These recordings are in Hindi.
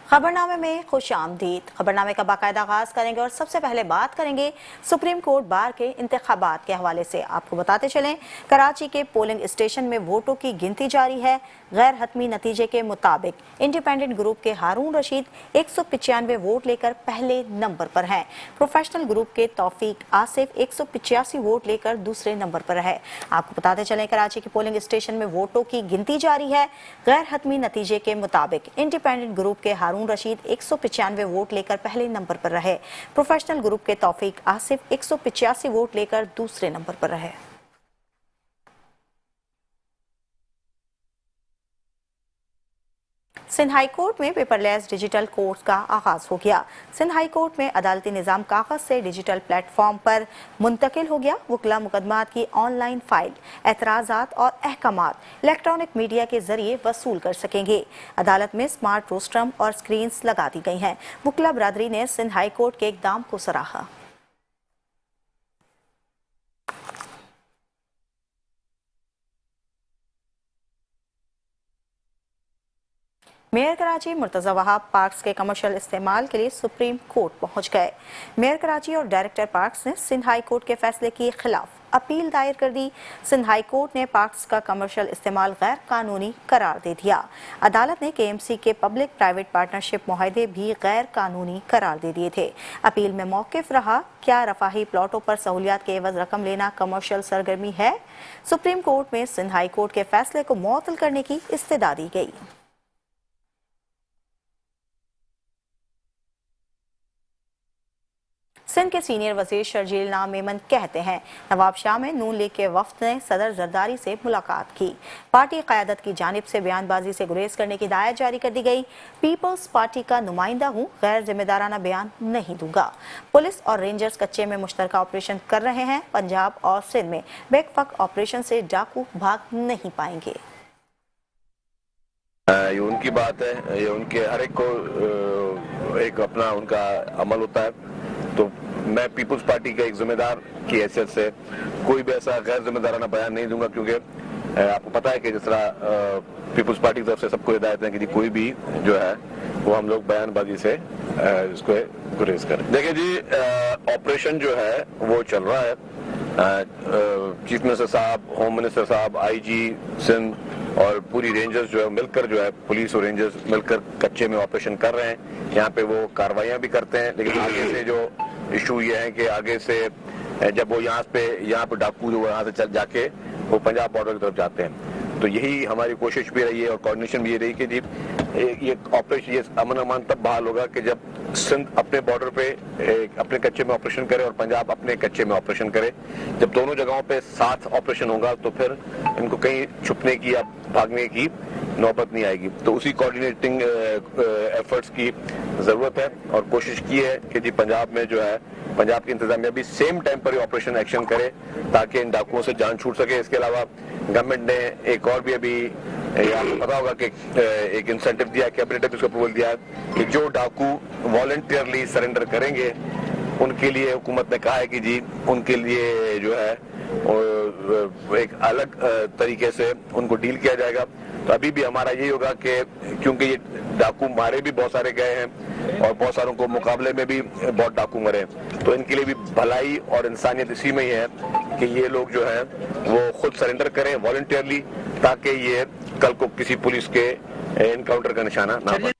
खबरनामे में खुश आमदीद। खबरनामे का बाकायदा आगाज करेंगे और सबसे पहले बात करेंगे सुप्रीम कोर्ट बार के इंतखाबात के हवाले से। आपको बताते चलें, कराची के पोलिंग स्टेशन में वोटों की गिनती जारी है। गैर हतमी नतीजे के मुताबिक इंडिपेंडेंट ग्रुप के हारून रशीद 195 वोट लेकर पहले नंबर पर हैं। प्रोफेशनल ग्रुप के तौफीक आसिफ 185 वोट लेकर दूसरे नंबर पर है। आपको बताते चलें, कराची के पोलिंग स्टेशन में वोटों की गिनती जारी है। गैर हतमी नतीजे के मुताबिक इंडिपेंडेंट ग्रुप के हारून रशीद 195 वोट लेकर पहले नंबर पर रहे। प्रोफेशनल ग्रुप के तौफीक आसिफ 185 वोट लेकर दूसरे नंबर पर रहे। सिंध हाई कोर्ट में पेपरलेस डिजिटल कोर्ट का आगाज हो गया। सिंध हाई कोर्ट में अदालती निजाम कागज से डिजिटल प्लेटफॉर्म पर मुंतकिल हो गया। वकला मुकदमात की ऑनलाइन फाइल, एतराजात और अहकामात इलेक्ट्रॉनिक मीडिया के जरिए वसूल कर सकेंगे। अदालत में स्मार्ट रोस्ट्रम और स्क्रीन लगा दी गई हैं। वकला बरादरी ने सिंध हाई कोर्ट के इकदाम को सराहा। मेयर कराची मुर्तज़ा वहाब पार्क्स के कमर्शियल इस्तेमाल के लिए सुप्रीम कोर्ट पहुंच गए। मेयर कराची और डायरेक्टर पार्क्स ने सिंध हाई कोर्ट के फैसले के खिलाफ अपील दायर कर दी। सिंध हाई कोर्ट ने पार्क्स का कमर्शियल इस्तेमाल गैर कानूनी करार दे दिया। अदालत ने KMC के पब्लिक प्राइवेट पार्टनरशिप मुआहदे भी गैर कानूनी करार दे दिए थे। अपील में मौकिफ रहा, क्या रफाही प्लॉटों पर सहूलियात के एवज रकम लेना कमर्शियल सरगर्मी है? सुप्रीम कोर्ट में सिंध हाई कोर्ट के फैसले को मुअत्तल करने की इस्तदा दी गई। सिंध के सीनियर वजीर शर्जील नाम मेमन कहते हैं, नवाब शाह में नून लीग के वफ्द ने सदर जरदारी से मुलाकात की। पार्टी क़यादत की जानिब से बयानबाजी से गुरेज करने की हिदायत जारी कर दी गई। पीपल्स पार्टी का नुमाइंदा हूँ, गैर जिम्मेदाराना बयान नहीं दूंगा। पुलिस और रेंजर्स कच्चे में मुश्तरका ऑपरेशन कर रहे हैं। पंजाब और सिंध में बैकफक ऑपरेशन से डाकू भाग नहीं पाएंगे। ये उनकी बात है, ये उनके हर एक को एक अपना उनका अमल होता है। तो मैं पीपुल्स पार्टी के एक जिम्मेदार की हैसियत से कोई भी ऐसा गैर जिम्मेदाराना बयान नहीं दूंगा, क्योंकि आपको पता है कि जिस तरह पीपुल्स पार्टी की तरफ से सबको हिदायत है कि कोई भी जो है वो हम लोग बयानबाजी से इसको गुरेज करें। देखिए जी, ऑपरेशन जो है वो चल रहा है। चीफ मिनिस्टर साहब, होम मिनिस्टर साहब, IG सिंध और पूरी रेंजर्स जो है मिलकर जो है पुलिस और रेंजर्स मिलकर कच्चे में ऑपरेशन कर रहे हैं। यहाँ पे वो कार्रवाइयाँ भी करते हैं, लेकिन आगे से जो इशू ये है कि आगे से जब वो यहाँ पे डाकू जो यहाँ से चल जाके वो पंजाब बॉर्डर की तरफ जाते हैं। तो यही हमारी कोशिश भी रही है और कोऑर्डिनेशन भी ये रही कि जी ये ऑपरेशन, ये अमन अमान तब बहाल होगा कि जब सिंध अपने बॉर्डर पे अपने कच्चे में ऑपरेशन करे और पंजाब अपने कच्चे में ऑपरेशन करे। जब दोनों जगहों पे साथ ऑपरेशन होगा तो फिर इनको कहीं छुपने की या भागने की नौबत नहीं आएगी। तो उसी कोऑर्डिनेटिंग एफर्ट्स की जरूरत है और कोशिश की है कि जी पंजाब में जो है पंजाब की इंतजामिया भी सेम टाइम पर ऑपरेशन एक्शन करे ताकि इन डाकुओं से जान छूट सके। इसके अलावा गवर्नमेंट ने एक और भी अभी आपको पता होगा कि एक इंसेंटिव दिया, कैबिनेट ने इसको अप्रूवल दिया कि जो डाकू वॉलंटियरली सरेंडर करेंगे उनके लिए हुकूमत ने कहा है कि जी उनके लिए जो है एक अलग तरीके से उनको डील किया जाएगा। तो अभी भी हमारा यही होगा कि क्योंकि ये डाकू मारे भी बहुत सारे गए हैं और बहुत सारों को मुकाबले में भी बहुत डाकू मरे, तो इनके लिए भी भलाई और इंसानियत इसी में ही है कि ये लोग जो है वो खुद सरेंडर करें वॉलंटियरली, ताकि ये कल को किसी पुलिस के एनकाउंटर का निशाना ना बने।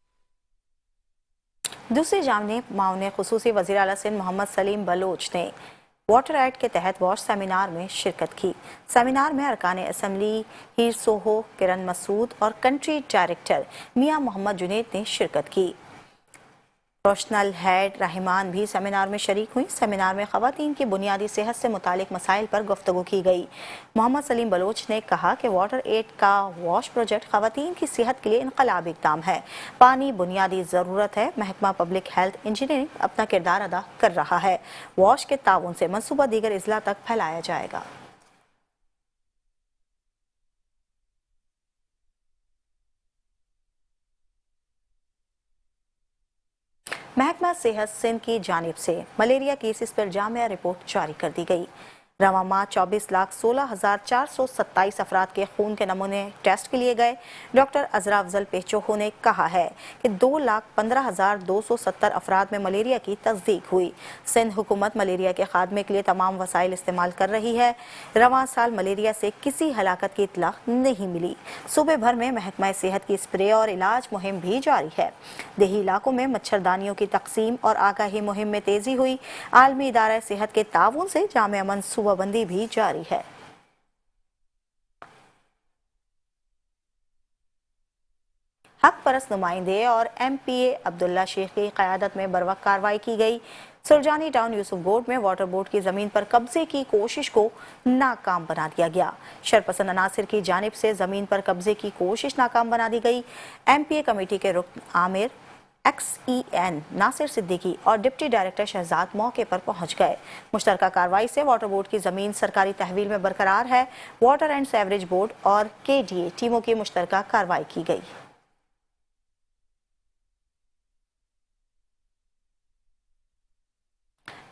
दूसरी जानिब माउन खुसूसी वज़ीर आला सिंध मोहम्मद सलीम बलोच ने वाटर एक्ट के तहत वॉश सेमिनार में शिरकत की। सेमिनार में अरकान असम्बली हीर सोहो, किरण मसूद और कंट्री डायरेक्टर मियां मोहम्मद जुनेद ने शिरकत की। प्रोफेशनल हेड रहमान भी सेमिनार में शरीक हुई। सेमिनार में खवातीन की बुनियादी सेहत से मुतालिक मसाइल पर गुफ्तगू की गई। मोहम्मद सलीम बलोच ने कहा कि वाटर एड का वॉश प्रोजेक्ट खवातीन की सेहत के लिए इनकलाबी इक़दाम है। पानी बुनियादी ज़रूरत है। महकमा पब्लिक हेल्थ इंजीनियरिंग अपना किरदार अदा कर रहा है। वॉश के ताउन से मनसूबा दीगर अजला तक फैलाया जाएगा। महकमा सेहत सिंध की जानिब से मलेरिया केसेस पर जामिया रिपोर्ट जारी कर दी गई। रवा माह 24,16,427 अफराद के खून के नमूने टेस्ट के लिए गए। डॉक्टर अजरा अफजल पेचोहो ने कहा है कि 2,15,270 अफराद में मलेरिया की तस्दीक हुई। सिंध हुकूमत मलेरिया के खात्मे के लिए तमाम वसाइल इस्तेमाल कर रही है। रवां साल मलेरिया से किसी हलाकत की इतला नहीं मिली। सूबे भर में महकमा सेहत की स्प्रे और इलाज मुहिम भी जारी है। देही इलाकों में मच्छरदानियों की तकसीम और आगाही मुहिम में तेजी हुई। आलमी इदारा सेहत के ताउन से जामे अमन सूबाबंदी भी जारी है। हक परस्त नुमाइंदे और MPA अब्दुल्ला शेख की क़यादत में बरवक्त कार्रवाई की गई। सुरजानी टाउन यूसुफ गोड में वाटर बोर्ड की जमीन पर कब्जे की कोशिश को नाकाम बना दिया गया। शरपसंद अनासिर की जानिब से जमीन पर कब्जे की कोशिश नाकाम बना दी गई। MPA कमेटी के रुकन आमिर XEN नासिर सिद्दीकी और डिप्टी डायरेक्टर शहजाद मौके पर पहुंच गए। मुश्तरका कार्रवाई से वाटर बोर्ड की जमीन सरकारी तहवील में बरकरार है। वाटर एंड सेवरेज बोर्ड और KDA टीमों की मुश्तरका कार्रवाई की गई।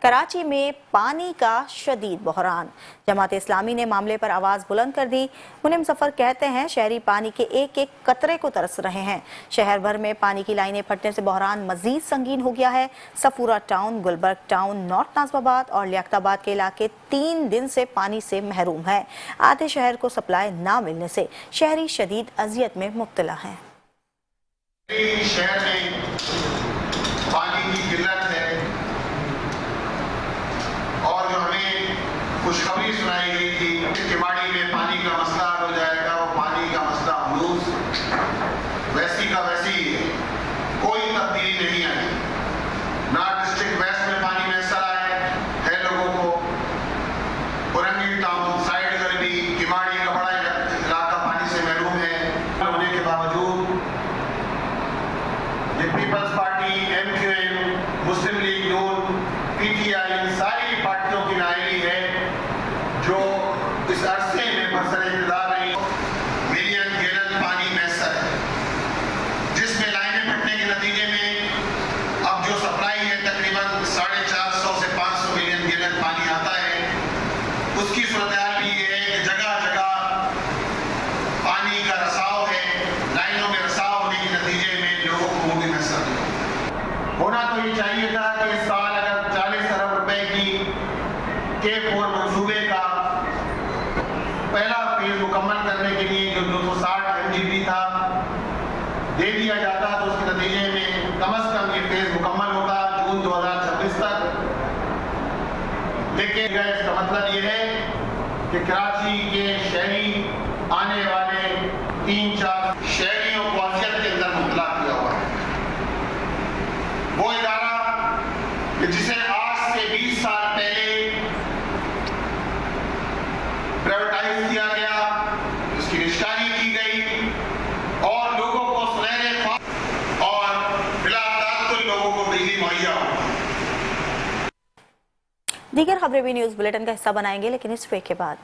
कराची में पानी का शदीद बहरान। जमात इस्लामी ने मामले पर आवाज बुलंद कर दी। मुनिम सफर कहते हैं शहरी पानी के एक एक कतरे को तरस रहे हैं। शहर भर में पानी की लाइनें फटने से बहरान मजीद संगीन हो गया है। Safura Town, Gulberg Town, North Nazimabad और लियाकताबाद के इलाके 3 दिन से पानी से महरूम है। आधे शहर को सप्लाई ना मिलने से शहरी शदीद अजियत में मुब्तला हैं। शहर में पानी की किल्लत है और जो हमें खुशखबरी सुनाई गई थी किमाड़ी में पानी का मसला हो जाएगा, वो पानी का मसला हलूस वैसी का वैसी ही है। कोई तब्दीली नहीं आई। ना डिस्ट्रिक्ट वेस्ट में पानी मैसर आए है लोगों को। पुरंगी टाउन साइड अगर भी किमाड़ी का बड़ा इलाका पानी से महरूम है होने के बावजूद ये पीपल्स पार्टी, MQM, मुस्लिम लीग नून, PTI इन सारी पार्टियों की नाइली है जो इस अरसे में बरसर इक़्तिदार रही। मिलियन गैलन पानी मैसर है जिसमें लाइनें फटने के नतीजे में अब जो सप्लाई है तकरीबन 450 से 500 मिलियन गैलन पानी आता है। उसकी सूरत भी ये है कि जगह जगह पानी का रसाव है। लाइनों में रसाव होने के नतीजे में लोगों को वो भी मैसर नहीं होना। तो ये चाहिए था कि इस साल अगर 40 अरब रुपए की K4 मंसूबे का पहला फेज मुकम्मल करने के लिए जो 260 MGP था दे दिया जाता तो उसके नतीजे में कम से कम ये फेज मुकम्मल होता जून 2026 तक। लेकिन इसका मतलब ये है कि कराची के शहरी आने वाले 3-4 शहरियों को अजियत के अंदर मुबतला किया हुआ है। वो इदारा जिसे आज से 20 साल पहले प्राइवेटाइज किया गया, उसकी निष्कारी की गई और लोगों को सुनहरे ख्वाब और बिलाताकुल लोगों को बिजली मुहैया हो। दीगर खबरें भी न्यूज बुलेटिन का हिस्सा बनाएंगे, लेकिन इस ब्रेक के बाद।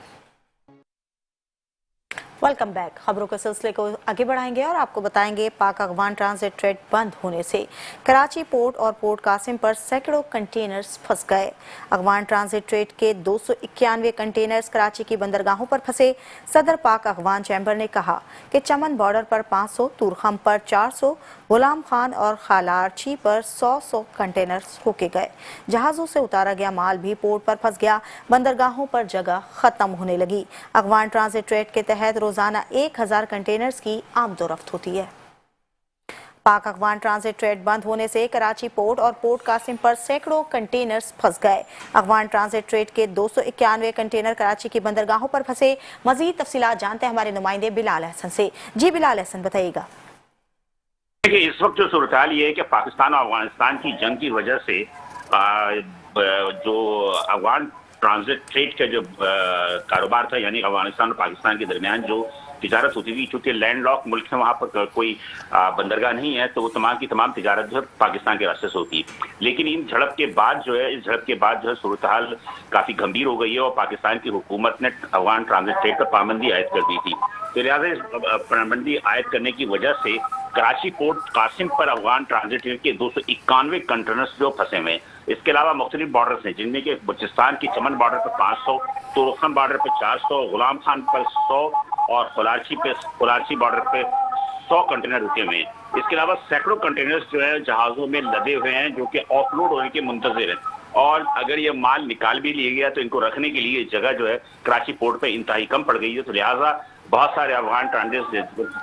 Welcome back. खबरों के सिलसिले को आगे बढ़ाएंगे और आपको बताएंगे पाक अफगान ट्रांजिट ट्रेड बंद होने से कराची पोर्ट और पोर्ट कासिम पर सैकड़ों कंटेनर्स फंस गए। अफगान ट्रांजिट ट्रेड के 291 कंटेनर्स कराची की बंदरगाहों पर फंसे। सदर पाक अफगान चैम्बर ने कहा कि चमन बॉर्डर पर 500, तुरखम पर 400, गुलाम खान और खालारची पर 100 कंटेनर्स रोके गए। जहाजों से उतारा गया माल भी पोर्ट पर फंस गया। बंदरगाहों पर जगह खत्म होने लगी। अफगान ट्रांजिट ट्रेड के तहत रोजाना 1000 कंटेनर्स की आमदोरफ्त होती है। पाक अफगान ट्रांजिट ट्रेड बंद होने से कराची पोर्ट और पोर्ट कासिम पर सैकड़ों कंटेनर्स फंस गए। अफगान ट्रांजिट ट्रेड के 291 कंटेनर कराची की बंदरगाहों पर फंसे। मजीद तफसीलात जानते हैं हमारे नुमाइंदे बिलाल अहसन से। जी बिलाल अहसन, बताइएगा। देखिए, इस वक्त जो सूरत हाल ये है कि पाकिस्तान और अफगानिस्तान की जंग की वजह से जो अफगान ट्रांजिट ट्रेड का जो कारोबार था, यानी अफगानिस्तान और पाकिस्तान के दरमियान जो तिजारत होती थी, चूंकि लैंडलॉक मुल्क है, वहाँ पर कोई बंदरगाह नहीं है, तो वो तमाम की तमाम तिजारत जो है पाकिस्तान के रास्ते से होती है। लेकिन इस झड़प के बाद जो है सूरत हाल काफ़ी गंभीर हो गई है और पाकिस्तान की हुकूमत ने अफगान ट्रांजिट ट्रेड पर पाबंदी आयद कर दी थी। तो लिहाजा पाबंदी आयद करने की वजह से कराची पोर्ट कासिम पर अफगान ट्रांजिट ट्रेड के 291 कंटेनर्स जो फंसे हुए हैं, इसके अलावा मुख्तलिफ बॉर्डर्स हैं, जिनमें कि बलूचिस्तान की चमन बॉर्डर पर 500, तुर्कन बॉर्डर पर 400, गुलाम खान पर 100 और खुलारची बॉर्डर पे 100 कंटेनर रुके हुए हैं। इसके अलावा सैकड़ों कंटेनर्स जो है जहाजों में लदे हुए हैं, जो कि ऑफलोड होने के मुंतजिर हैं। और अगर ये माल निकाल भी लिया गया तो इनको रखने के लिए जगह जो है कराची पोर्ट पे इंतहाई कम पड़ गई है। तो लिहाजा बहुत सारे अफगान ट्रांजिट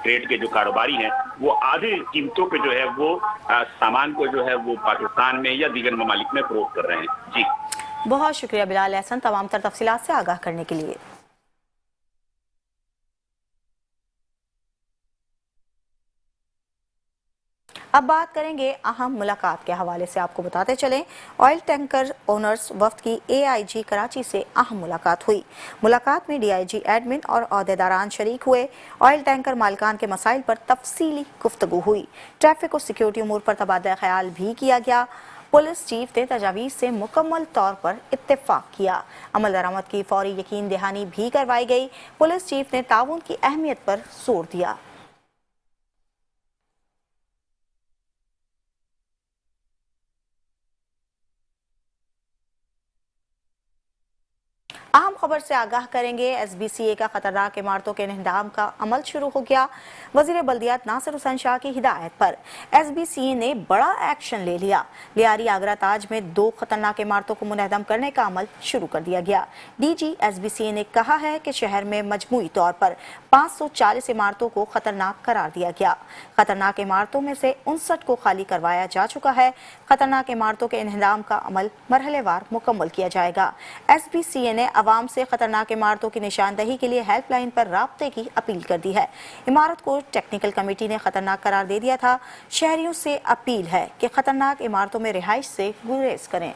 ट्रेड के जो कारोबारी हैं वो आधी कीमतों पे जो है वो सामान को जो है वो पाकिस्तान में या दीगर ममालिक में फरोख्त कर रहे हैं। जी बहुत शुक्रिया बिलाल एहसन तमाम तर तफसीलात से आगाह करने के लिए। अब बात करेंगे अहम मुलाकात के हवाले से। आपको बताते चलें, ऑयल टैंकर ओनर्स वफ्द की AIG कराची से अहम मुलाकात हुई। मुलाकात में DIG एडमिन और अहदेदारान शरीक हुए। ऑयल टैंकर मालिकान के मसाइल पर तफसीली गुफ्तगू हुई। ट्रैफिक और सिक्योरिटी उमूर पर तबादला ख्याल भी किया गया। पुलिस चीफ ने तजावीज़ से मुकम्मल तौर पर इत्तेफाक किया। अमल दरामद की फौरी यकीन दहानी भी करवाई गई। पुलिस चीफ ने ताउन की अहमियत पर जोर दिया। अहम खबर से आगाह करेंगे। SBCA का खतरनाक इमारतों के इंहदाम का अमल शुरू हो गया। वजीर बल्दियात नासिर हुसैन शाह की हिदायत पर SBCA ने बड़ा एक्शन ले लिया। लियारी आगरा ताज में 2 खतरनाक इमारतों को मुनहदम करने का अमल शुरू कर दिया गया। DG SBCA ने कहा है कि शहर में मजमूई तौर पर 540 इमारतों को खतरनाक करार दिया गया। खतरनाक इमारतों में से 59 को खाली करवाया जा चुका है। खतरनाक इमारतों के इंहदाम का अमल मरहलेवार मुकम्मल किया जाएगा। SBCA ने अवाम से खतरनाक इमारतों की निशानदही के लिए हेल्पलाइन पर राब्ते की अपील कर दी है। इमारत को टेक्निकल कमेटी ने खतरनाक करार दे दिया था। शहरियों से अपील है कि खतरनाक इमारतों में रिहाइश से गुरेज करें।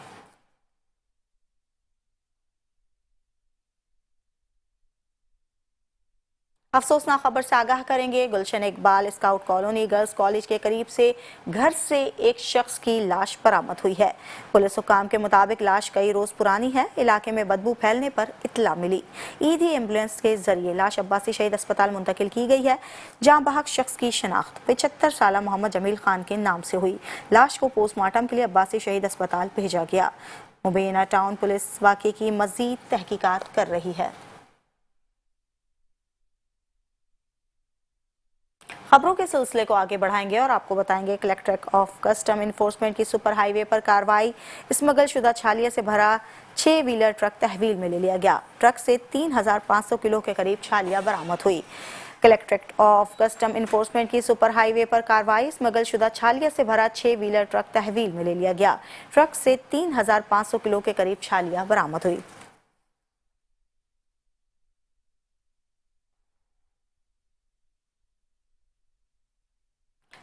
अफसोसनाक खबर से आगाह करेंगे। Gulshan Iqbal scout colony girls college के करीब से घर से एक शख्स की लाश बरामद हुई है। पुलिस हुकाम के मुताबिक लाश कई रोज पुरानी है। इलाके में बदबू फैलने पर इत्तला मिली। ईदी एम्बुलेंस के जरिए लाश अब्बासी शहीद अस्पताल मुंतकिल की गई है, जहां बहक शख्स की शनाख्त 75 साल मोहम्मद जमील खान के नाम से हुई। लाश को पोस्टमार्टम के लिए अब्बासी शहीद अस्पताल भेजा गया। मुबैना टाउन पुलिस वाक़े की मजीद तहकीकात कर रही है। खबरों के सिलसिले को आगे बढ़ाएंगे और आपको बताएंगे कलेक्ट्रेट ऑफ कस्टम इन्फोर्समेंट की सुपर हाईवे पर कार्रवाई। स्मगल शुदा छालिया से भरा 6 व्हीलर ट्रक तहवील में ले लिया गया। ट्रक से 3500 किलो के करीब छालिया बरामद हुई। कलेक्ट्रेट ऑफ कस्टम इन्फोर्समेंट की सुपर हाईवे पर कार्रवाई। स्मगल शुदा छालिया से भरा 6 व्हीलर ट्रक तहवील में ले लिया गया। ट्रक से 3500 किलो के करीब छालिया बरामद हुई।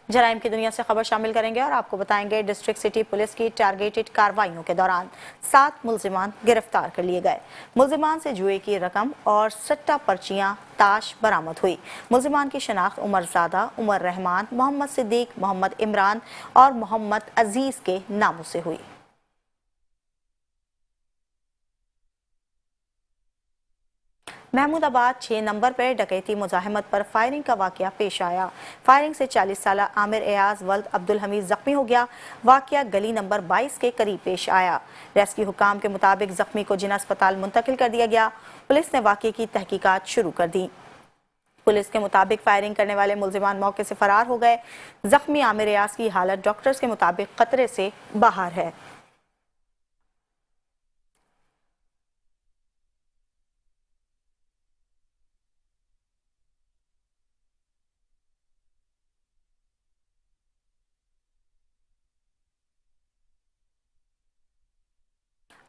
जराइम की दुनिया से खबर शामिल करेंगे और आपको बताएंगे डिस्ट्रिक्ट सिटी पुलिस की टारगेटेड कार्रवाइयों के दौरान 7 मुल्जिमान गिरफ्तार कर लिए गए। मुल्जिमान से जुए की रकम और सट्टा पर्चियां ताश बरामद हुई। मुल्जिमान की शनाख्त उमर ज़ादा, उमर रहमान, मोहम्मद सिद्दीक, मोहम्मद इमरान और मोहम्मद अजीज के नामों से हुई। महमूदाबाद 6 नंबर पर डकैती मुजाहिमत पर फायरिंग का वाकया पेश आया। फायरिंग से 40 साल आमिर एयाज वल्द अब्दुल हमीद जख्मी हो गया। वाकया गली नंबर 22 के करीब पेश आया। रेस्क्यू हुकाम के मुताबिक जख्मी को जिला अस्पताल मुंतकिल कर दिया गया। पुलिस ने वाकये की तहकीकात शुरू कर दी। पुलिस के मुताबिक फायरिंग करने वाले मुल्जिमान मौके से फरार हो गए। जख्मी आमिर एयाज की हालत डॉक्टर्स के मुताबिक खतरे से बाहर है।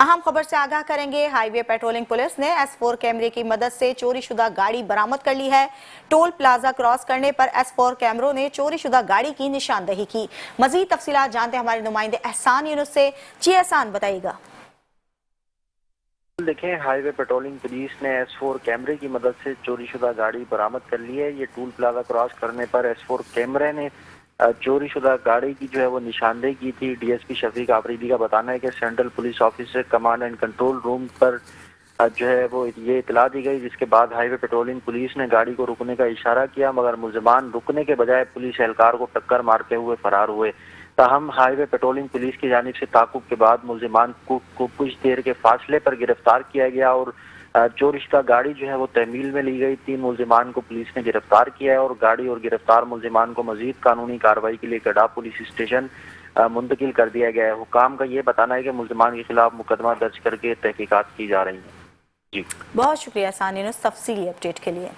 अहम खबर से आगाह करेंगे। हाईवे पेट्रोलिंग पुलिस ने S4 कैमरे की मदद से चोरी शुदा गाड़ी बरामद कर ली है। टोल प्लाजा क्रॉस करने पर S4 कैमरों ने चोरी शुदा गाड़ी की निशानदही की। मजीद तफसीलात जानते हैं हमारे नुमाइंदे एहसान यूनुस से। जी एहसान, बताइएगा। देखें, हाईवे पेट्रोलिंग पुलिस ने S4 कैमरे की मदद से चोरी शुदा गाड़ी बरामद कर ली है। ये टोल प्लाजा क्रॉस करने पर S4 कैमरे ने चोरी शुदा गाड़ी की जो है वो निशानदेही की थी। DSP शफीक आफरीदी का बताना है कि सेंट्रल पुलिस ऑफिस से कमांड एंड कंट्रोल रूम पर जो है वो ये इतला दी गई, जिसके बाद हाईवे पेट्रोलिंग पुलिस ने गाड़ी को रुकने का इशारा किया, मगर मुल्जिमान रुकने के बजाय पुलिस एहलकार को टक्कर मारते हुए फरार हुए। ताहम हाईवे पेट्रोलिंग पुलिस की जानिब से ताकुब के बाद मुल्जिमान को कुछ देर के फासले पर गिरफ्तार किया गया और चोरीशुदा गाड़ी जो है वो तहमील में ली गई। 3 मुल्जिमान को पुलिस ने गिरफ्तार किया है और गाड़ी और गिरफ्तार मुल्जिमान को मजीद कानूनी कार्रवाई के लिए गडा पुलिस स्टेशन मुंतकिल कर दिया गया है। हुकाम का ये बताना है कि मुल्जिमान के खिलाफ मुकदमा दर्ज करके तहकीकात की जा रही है। जी बहुत शुक्रिया सानी न्यूज़ तफसीली अपडेट के लिए।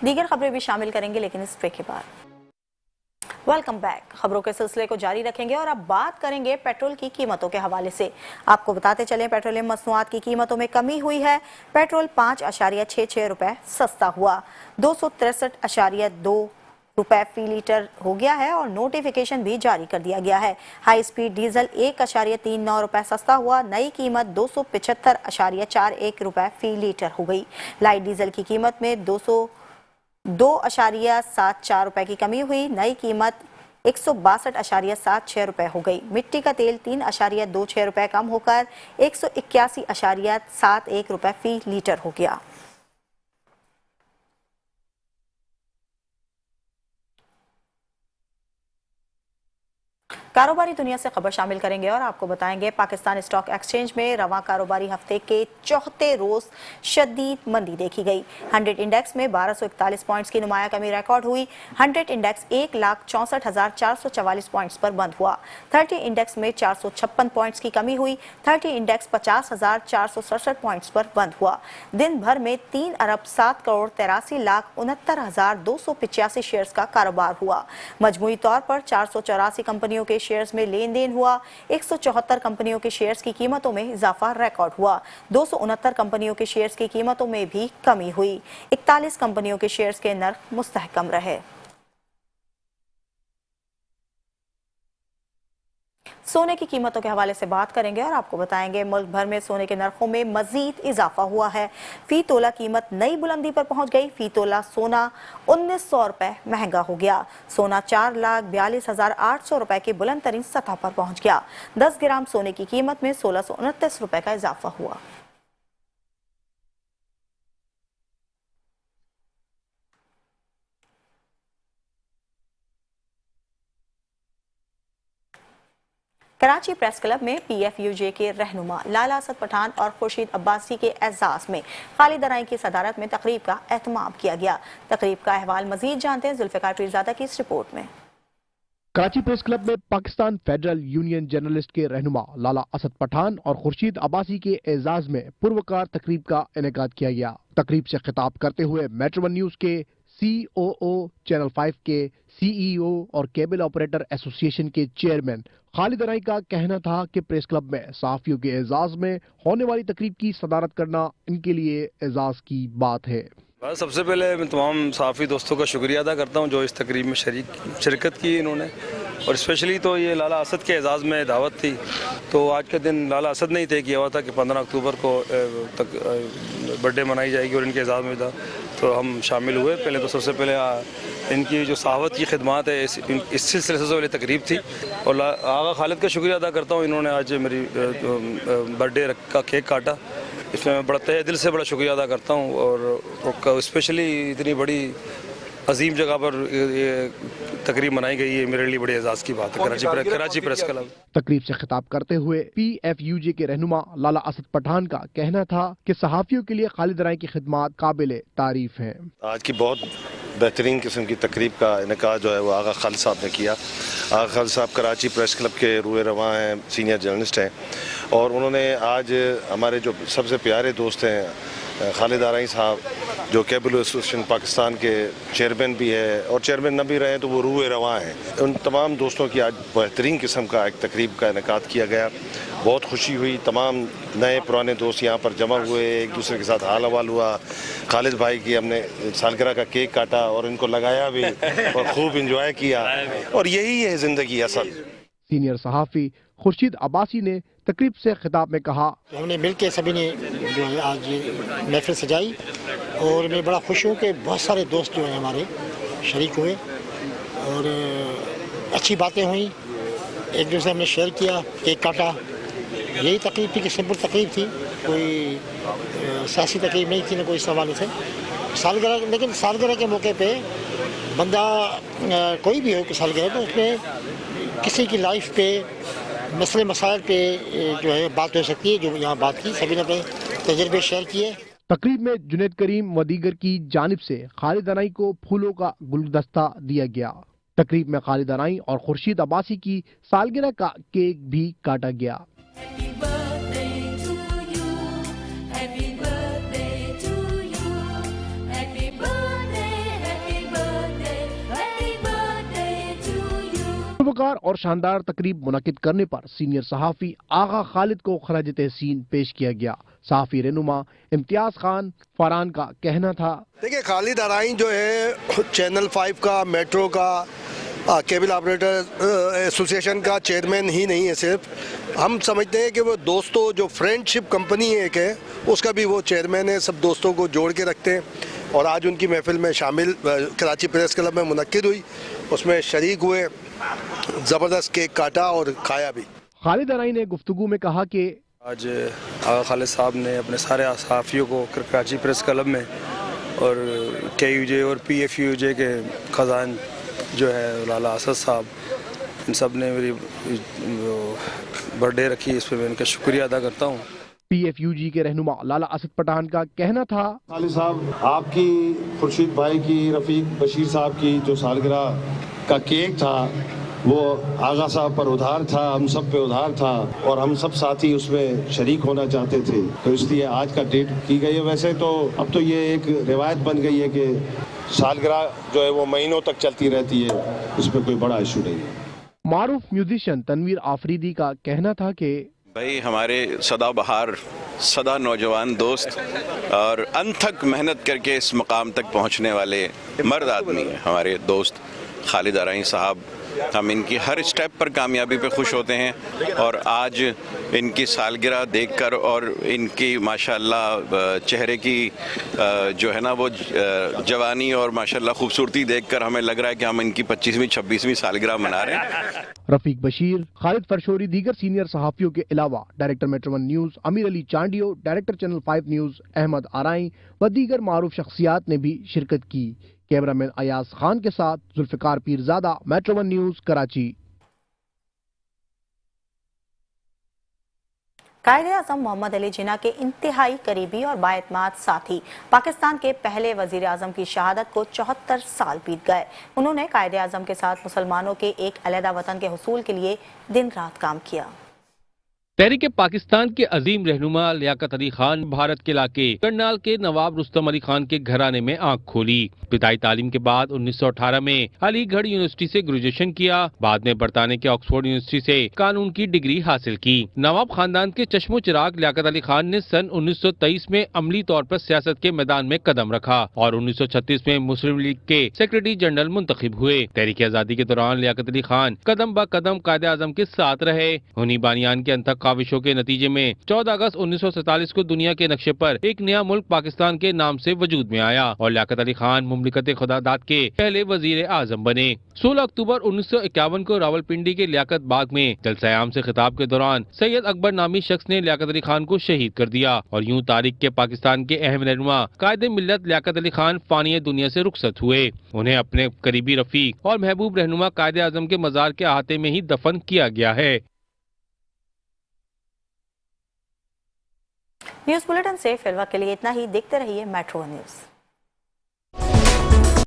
दीगर खबरें भी शामिल करेंगे लेकिन इस ब्रेक के बाद। Welcome back. खबरों के सिलसिले को जारी रखेंगे और अब बात करेंगे पेट्रोल की कीमतों के हवाले से। आपको बताते चलें पेट्रोलियम मसनूआत की कीमतों में कमी हुई है। पेट्रोल 5.66 रुपए सस्ता हुआ, 263.2 रुपए फी लीटर हो गया है और नोटिफिकेशन भी जारी कर दिया गया है। हाई स्पीड डीजल 1.39 रुपए सस्ता हुआ, नई कीमत 275.41 रुपए फी लीटर हो गई। लाइट डीजल की कीमत में 2.74 रुपए की कमी हुई, नई कीमत 162.76 रुपए हो गई। मिट्टी का तेल 3.26 रुपए कम होकर 181.71 रुपए फी लीटर हो गया। कारोबारी दुनिया से खबर शामिल करेंगे और आपको बताएंगे पाकिस्तान स्टॉक एक्सचेंज में रवां कारोबारी हफ्ते के चौथे रोज शदीद मंदी देखी गई। 100 इंडेक्स में 1241 पॉइंट्स की नुमाया कमी रिकॉर्ड हुई। 100 इंडेक्स 1,64,444 पॉइंट्स पर बंद हुआ। 30 इंडेक्स में 456 पॉइंट्स की कमी हुई। 30 इंडेक्स 50,467 पॉइंट्स पर बंद हुआ। दिन भर में 3,07,83,69,285 शेयर्स का कारोबार हुआ। मजमूई तौर पर 484 कंपनियों के शेयर्स में लेन देन हुआ। 174 कंपनियों के शेयर्स की कीमतों में इजाफा रिकॉर्ड हुआ। 269 कंपनियों के शेयर्स की कीमतों में भी कमी हुई। 41 कंपनियों के शेयर्स के नर्ख मुस्तहकम रहे। सोने की कीमतों के हवाले से बात करेंगे और आपको बताएंगे मुल्क भर में सोने के नरखों में मजीद इजाफा हुआ है। फी तोला कीमत नई बुलंदी पर पहुंच गई। फी तोला सोना 1900 रुपए महंगा हो गया। सोना 4,42,800 रुपए की बुलंद तरीन सतह पर पहुंच गया। 10 ग्राम सोने की कीमत में 1629 रुपए का इजाफा हुआ। कराची प्रेस क्लब में PFUJ के रहनुमा लाला असद पठान और खुर्शीद अब्बासी के एजाज में खालिद दराई की सदारत में तकरीब का एहतमाम किया गया। तकरीब का अहवाल मजीद जानते हैं जुल्फिकार पीरजादा की इस रिपोर्ट में। कराची प्रेस क्लब में पाकिस्तान फेडरल यूनियन जर्नलिस्ट के रहनुमा लाला असद पठान और खुर्शीद अब्बासी के एजाज में पुरवकार तकरीब का इनेकाद किया गया। तकरीब से खिताब करते हुए मेट्रो वन न्यूज के COO, चैनल 5 के CEO और केबल ऑपरेटर एसोसिएशन के चेयरमैन खालिद दराई का कहना था कि प्रेस क्लब में सहाफियों के एजाज में होने वाली तकरीब की सदारत करना इनके लिए एजाज की बात है। बस सबसे पहले मैं तमाम सहाफ़ी दोस्तों का शुक्रिया अदा करता हूं जो इस तकरीब में शिरकत की इन्होंने, और स्पेशली तो ये लाला असद के एजाज़ में दावत थी। तो आज का दिन लाला असद ने ही तय किया हुआ था कि 15 अक्टूबर को तक बर्थडे मनाई जाएगी और इनके एजाज़ में था, तो हम शामिल हुए। पहले तो सबसे पहले इनकी जो सहावत की खिदमत है इस सिलसिले से पहले तकरीब थी, और आगा खालिद का शुक्रिया अदा करता हूँ, इन्होंने आज मेरी बर्थडे का केक काटा, इसमें मैं बड़ा तहे दिल से बड़ा शुक्रिया अदा करता हूँ। और स्पेशली इतनी बड़ी अजीम जगह पर ये तकरीब मनाई गई है, मेरे लिए बड़ी एजाज़ की बात है। कराची प्रेस क्लब तकरीब से खिताब करते हुए PFUJ के रहनुमा लाला असद पठान का कहना था कि सहाफियों के लिए खालिद दराई की खिदमत काबिल तारीफ है। आज की बहुत बेहतरीन किस्म की तकरीब का इनेकाद जो है वो आगा खालिद साहब ने किया। आगा खालिद साहब कराची प्रेस क्लब के रूए रवां हैं, सीनियर जर्नलिस्ट हैं, और उन्होंने आज हमारे जो सबसे प्यारे दोस्त हैं खालिद दराई साहब, जो केबल एसोसिएशन पाकिस्तान के चेयरमैन भी है और चेयरमैन न भी रहे तो वो रूए रवां हैं, उन तमाम दोस्तों की आज बेहतरीन किस्म का एक तकरीब का इनेकाद किया गया। बहुत खुशी हुई, तमाम नए पुराने दोस्त यहाँ पर जमा हुए, एक दूसरे के साथ हाल हवाल हुआ। खालिद भाई की हमने सालगिरह का केक काटा और इनको लगाया भी और खूब इंजॉय किया, और यही है ज़िंदगी असल। सीनियर सहाफ़ी खुर्शीद अब्बासी ने तकरीब से खिताब में कहा, हमने मिलकर सभी ने जो है आज महफिल सजाई, और मैं बड़ा खुश हूँ कि बहुत सारे दोस्त जो हैं हमारे शरीक हुए और अच्छी बातें हुई, एक दूसरे हमने शेयर किया, केक काटा। यही तकरीब थी कि सिंपल तकरीब थी, कोई सियासी तकलीफ नहीं थी, न कोई इस हवाले से सालगिरह। लेकिन सालगिरह के मौके पे बंदा कोई भी हो कि सालगिरह, तो उसमें किसी की लाइफ पे, मसले मसाइल पे जो है बात हो सकती है, जो यहाँ बात की, सभी ने अपने तजर्बे शेयर किए। तकरीब में जुनैद करीम व दीगर की जानिब से खालिद अनाई को फूलों का गुलदस्ता दिया गया। तकरीब में खालिद अनाई और खुर्शीद अब्बासी की सालगिरह का केक भी काटा गया। पुरवकार और शानदार तकरीब मुनक्किद करने पर सीनियर सहाफ़ी आगा खालिद को खराज तहसीन पेश किया गया। सहाफ़ी रहनुमा इम्तियाज खान फरहान का कहना था, देखिए खालिद अनाई जो है चैनल 5 का, मेट्रो का, केबल ऑपरेटर एसोसिएशन का चेयरमैन ही नहीं है, सिर्फ हम समझते हैं कि वो दोस्तों जो फ्रेंडशिप कंपनी एक है उसका भी वो चेयरमैन है, सब दोस्तों को जोड़ के रखते हैं। और आज उनकी महफिल में शामिल कराची प्रेस क्लब में मुनक्किद हुई, उसमें शरीक हुए, ज़बरदस्त केक काटा और खाया भी। खालिद अनाई ने गुफ्तगू में कहा कि आज आगा खालिद साहब ने अपने सारे सहाफ़ियों को कराची प्रेस क्लब में और KUJ और PFUJ के खजान जो है लाला असद साहब, इन सब ने मेरी बर्थडे रखी, इस पर मैं इनका शुक्रिया अदा करता हूँ। PFUG के रहनुमा लाला असद पठान का कहना था, खालिद साहब आपकी, खुर्शीद भाई की, रफ़ीक बशीर साहब की जो सालगिरह का केक था वो आगा साहब पर उधार था, हम सब पे उधार था और हम सब साथी उसमें शरीक होना चाहते थे, तो इसलिए आज का डेट की गई है। वैसे तो अब तो ये एक रिवायत बन गई है कि सालगिरह जो है वो महीनों तक चलती रहती है, इसमें कोई बड़ा इशू नहीं है। मारूफ म्यूजिशियन तनवीर आफरीदी का कहना था कि भाई हमारे सदाबहार, सदा नौजवान दोस्त और अनथक मेहनत करके इस मकाम तक पहुंचने वाले मर्द आदमी हैं हमारे दोस्त खालिद अनाई साहब। हम इनकी हर स्टेप पर कामयाबी पे खुश होते हैं और आज इनकी सालगिरह देखकर और इनकी माशाल्लाह चेहरे की जो है ना वो जवानी और माशाल्लाह खूबसूरती देखकर हमें लग रहा है कि हम इनकी 25वीं 26वीं सालगिरह मना रहे हैं। रफीक बशीर, खालिद फरशोरी, दीगर सीनियर सहाफ़ियों के अलावा director metro 1 news Amir Ali Chandio, director channel 5 news Ahmed Arain व दीगर मारूफ शख्सियात ने भी शिरकत की। कैमरामैन अयाज खान के साथ जुल्फिकार पीरजादा, मेट्रो 1 न्यूज़ कराची। कायदे-ए-आज़म मोहम्मद अली जिन्ना के इंतहाई करीबी और बाएतमाद साथी पाकिस्तान के पहले वज़ीर-ए-आज़म की शहादत को 74 साल बीत गए। उन्होंने कायदे-ए-आज़म के साथ मुसलमानों के एक अलहदा वतन के हुसूल के लिए दिन रात काम किया। तहरीक पाकिस्तान के अजीम रहनुमा लियाकत अली खान भारत के इलाके करनाल के नवाब रुस्तम अली खान के घराने में आंख खोली। बिदाई तालीम के बाद 1918 में अलीगढ़ यूनिवर्सिटी से ग्रेजुएशन किया। बाद में बरतानिया के ऑक्सफोर्ड यूनिवर्सिटी से कानून की डिग्री हासिल की। नवाब खानदान के चश्मो चिराग लियाकत अली खान ने सन 1923 में अमली तौर पर सियासत के मैदान में कदम रखा और 1936 में मुस्लिम लीग के सेक्रेटरी जनरल मुंतखब हुए। तहरीक आजादी के दौरान लियाकत अली खान कदम ब कदम कायदे-ए-आज़म के साथ रहे। उन्हीं बानियान के अंतक काविशों के नतीजे में 14 अगस्त 1947 को दुनिया के नक्शे पर एक नया मुल्क पाकिस्तान के नाम से वजूद में आया और लियाकत अली खान मुमलिकत खुदादाद के पहले वजीर आजम बने। 16 अक्टूबर 1951 को रावलपिंडी के लियाकत बाग में जलसा-ए-आम से खिताब के दौरान सैयद अकबर नामी शख्स ने लियाकत अली खान को शहीद कर दिया और यूं तारीख के पाकिस्तान के अहम रहनुमा कायदे मिल्लत लियाकत अली खान फानी दुनिया से रुखसत हुए। उन्हें अपने करीबी रफीक और महबूब रहनुमा कायदे आजम के मजार के अहाते में ही दफन किया गया है। न्यूज़ बुलेटिन से फिलहाल के लिए इतना ही। देखते रहिए मेट्रो न्यूज़।